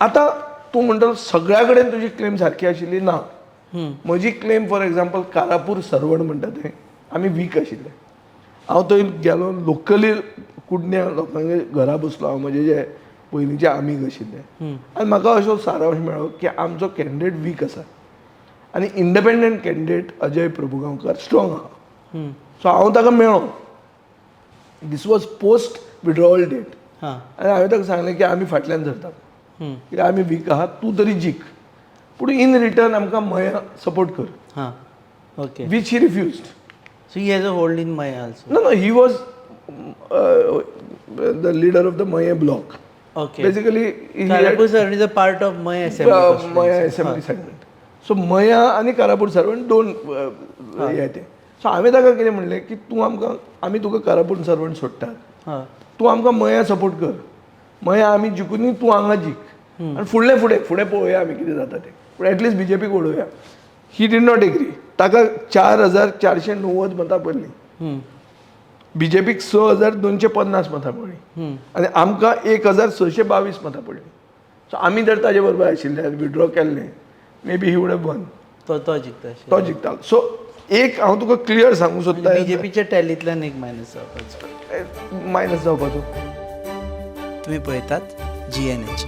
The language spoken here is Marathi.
आतां तूं म्हणटलो सगळ्या कडेन तुजी क्लेम सारकी आशिल्ली ना. म्हजी claim for example Karapur Sarvan म्हणटा थंय आमी वीक आशिल्ले. हांव थंय गेलो लोकली कुडण्या लोकांगे घरा बसलो हांव म्हजे जे पयलींचे आमीग आशिल्ले आनी म्हाका असो सारांश मेळ्ळो की आमचो कॅन्डिडेट वीक आसा आनी independent candidate Ajay Prabhugaonkar strong आहा. सो हांव ताका मेळ्ळो. This was post withdrawal date आनी हांवें ताका सांगलें की आमी फाटल्यान धरतात कित्याक आमी वीक आहात तूं तरी जीक पूण इन रिटर्न आमकां मया सपोर्ट कर. Okay. Which he refused. So he has a hold in my also. No, he was the leader of the Maya bloc. Okay. Basically, he Karapur Sarwan is a part of Maya Assembly. Maya Assembly segment. So Maya आणि कारापूर सरवण दोन हे ते. सो हांवें ताका कितें म्हणलें की तूं आमकां आमी तुका कारापूर सरवण सोडटात. तूं आमकां मया सपोर्ट कर. मया आमी जिखुनी तूं हांगा जीख आनी फुडें पळोवया आमी कितें जाता तें. पूण एटलिस्ट बीजेपीक उडोवया. He did not agree. ताका 4,490 मतां पडलीं. बीजेपीक 6,250 मतां पडलीं आनी आमकां 1,622 मतां पडलीं. सो आमी जर ताजे बरोबर आशिल्ले विड्रॉ केल्लें may be he would have one. तो जिखता. तो जिखतालो. सो एक हांव तुका क्लियर सांगूं सोदता बीजेपीच्या टॅलींतल्यान एक मायनस जावपाचो. मायनस जावपाचो. तुम्ही पळयतात GNH.